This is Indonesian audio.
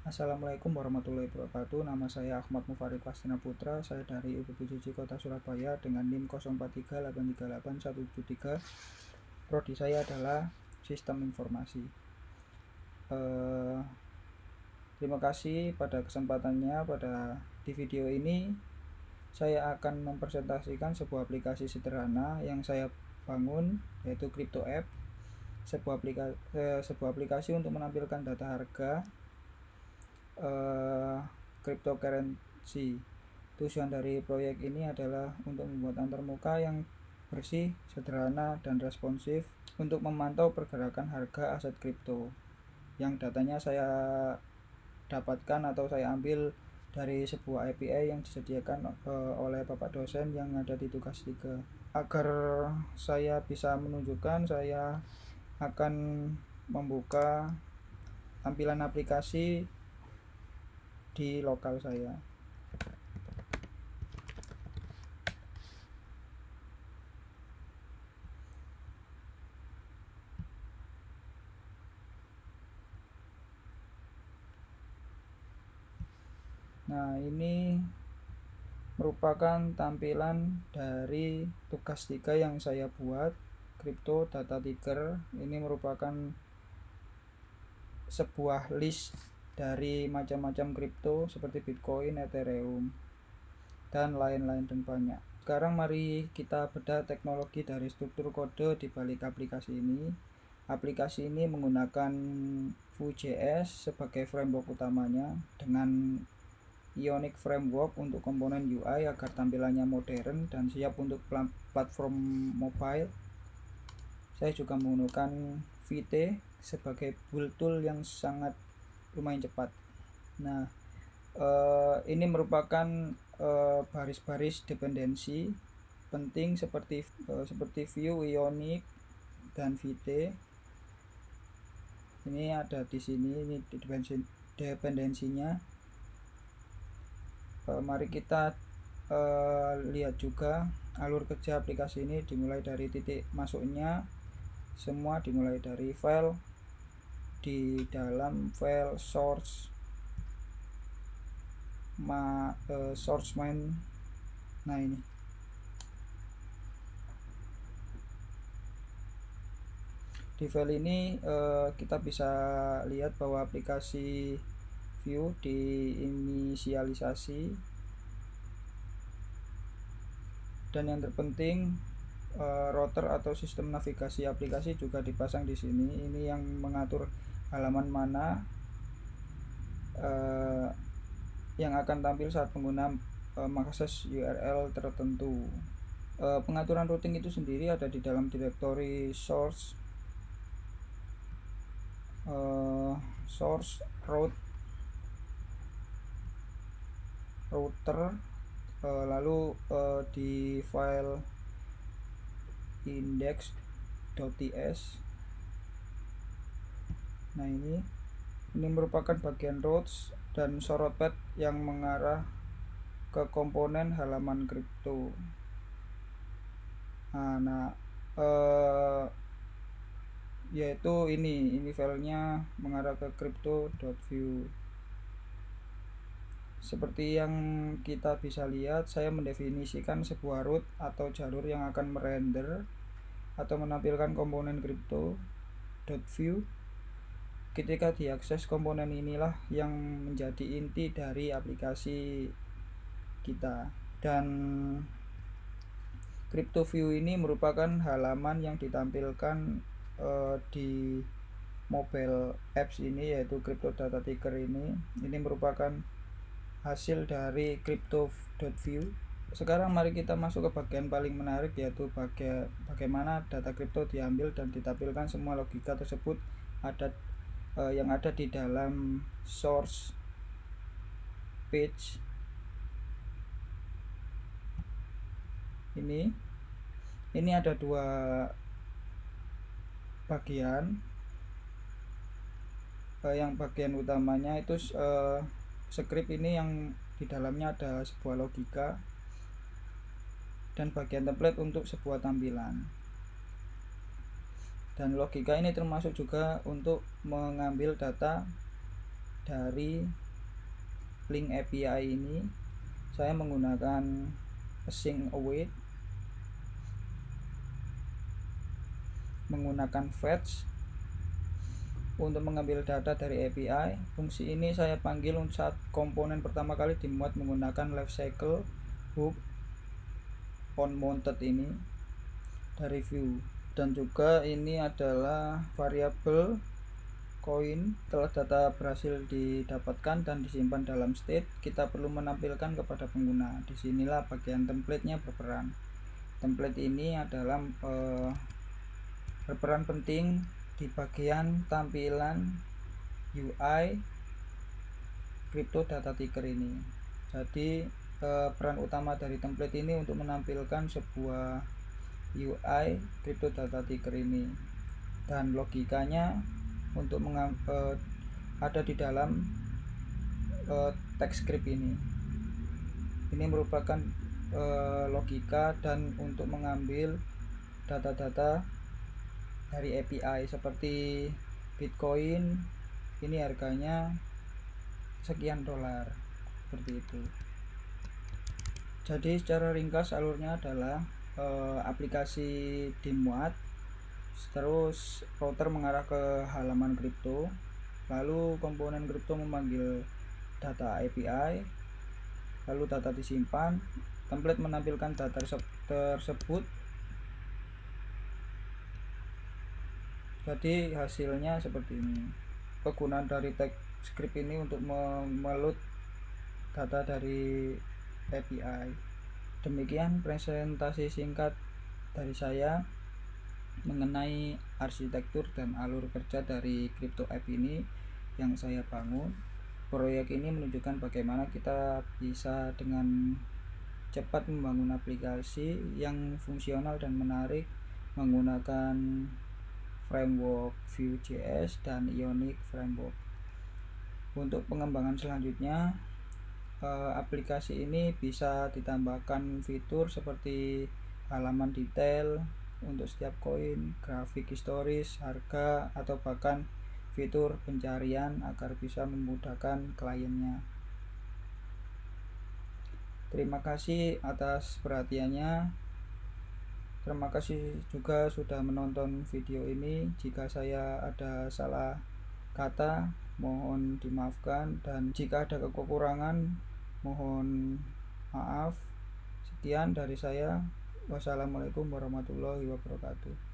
Assalamualaikum warahmatullahi wabarakatuh. Nama saya Ahmad Mufarid Wastina Putra. Saya dari UPBJJ Kota Surabaya dengan NIM 0438387173. Prodi saya adalah Sistem Informasi. Terima kasih pada kesempatannya. Di video ini saya akan mempresentasikan sebuah aplikasi sederhana yang saya bangun, yaitu Crypto App. Sebuah aplikasi untuk menampilkan data harga cryptocurrency. Tujuan dari proyek ini adalah untuk membuat antarmuka yang bersih, sederhana, dan responsif untuk memantau pergerakan harga aset kripto yang datanya saya dapatkan atau saya ambil dari sebuah API yang disediakan oleh Bapak dosen yang ada di tugas 3. Agar saya bisa menunjukkan, saya akan membuka tampilan aplikasi di lokal saya. Nah, ini merupakan tampilan dari tugas 3 yang saya buat, Crypto Data Ticker. Ini merupakan sebuah list dari macam-macam kripto seperti Bitcoin, Ethereum, dan lain-lain dan banyak. Sekarang mari kita bedah teknologi dari struktur kode di balik aplikasi ini. Aplikasi ini menggunakan Vue.js sebagai framework utamanya dengan Ionic Framework untuk komponen UI agar tampilannya modern dan siap untuk platform mobile. Saya juga menggunakan Vite sebagai build tool yang sangat lumayan cepat. Nah, ini merupakan baris-baris dependensi penting seperti Vue, Ionic, dan Vite. Ini ada di sini, ini dependensinya. Mari kita lihat juga alur kerja aplikasi ini dimulai dari titik masuknya. Semua dimulai dari file, di dalam file source main. Nah, ini di file ini kita bisa lihat bahwa aplikasi Vue diinisialisasi, dan yang terpenting router atau sistem navigasi aplikasi juga dipasang di sini. Ini yang mengatur halaman mana yang akan tampil saat pengguna mengakses URL tertentu. Pengaturan routing itu sendiri ada di dalam direktori source router, lalu di file index.ts. Nah, ini merupakan bagian routes dan sorot path yang mengarah ke komponen halaman kripto. Yaitu ini filenya mengarah ke crypto.vue. Seperti yang kita bisa lihat, saya mendefinisikan sebuah route atau jalur yang akan merender atau menampilkan komponen crypto.vue. Ketika diakses, komponen inilah yang menjadi inti dari aplikasi kita. Dan CryptoVue ini merupakan halaman yang ditampilkan di mobile apps ini, yaitu Crypto Data Ticker ini. Ini merupakan hasil dari crypto.vue. Sekarang mari kita masuk ke bagian paling menarik, yaitu bagaimana data kripto diambil dan ditampilkan. Semua logika tersebut yang ada di dalam source page ini ada dua bagian. Yang bagian utamanya itu script ini yang di dalamnya ada sebuah logika dan bagian template untuk sebuah tampilan. Dan logika ini termasuk juga untuk mengambil data dari link API ini saya menggunakan async await, menggunakan fetch untuk mengambil data dari API. Fungsi ini saya panggil saat komponen pertama kali dimuat menggunakan lifecycle hook on mounted ini dari view, dan juga ini adalah variabel koin. Setelah data berhasil didapatkan dan disimpan dalam state, kita perlu menampilkan kepada pengguna. Disinilah bagian template-nya berperan. Template ini adalah berperan penting di bagian tampilan UI crypto data ticker ini. Jadi peran utama dari template ini untuk menampilkan sebuah UI crypto data ticker ini, dan logikanya untuk ada di dalam text script ini. Ini merupakan logika dan untuk mengambil data-data dari API seperti Bitcoin ini harganya sekian dolar, seperti itu. Jadi secara ringkas alurnya adalah aplikasi dimuat, terus router mengarah ke halaman kripto, lalu komponen kripto memanggil data API, lalu data disimpan, template menampilkan data tersebut. Jadi hasilnya seperti ini. Kegunaan dari text script ini untuk meload data dari API. Demikian presentasi singkat dari saya mengenai arsitektur dan alur kerja dari crypto app ini yang saya bangun. Proyek ini menunjukkan bagaimana kita bisa dengan cepat membangun aplikasi yang fungsional dan menarik menggunakan framework Vue.js dan Ionic Framework. Untuk pengembangan selanjutnya, aplikasi ini bisa ditambahkan fitur seperti halaman detail untuk setiap koin, grafik historis, harga, atau bahkan fitur pencarian agar bisa memudahkan kliennya. Terima kasih atas perhatiannya. Terima kasih juga sudah menonton video ini. Jika saya ada salah kata, mohon dimaafkan, dan jika ada kekurangan, mohon maaf. Sekian dari saya. Wassalamualaikum warahmatullahi wabarakatuh.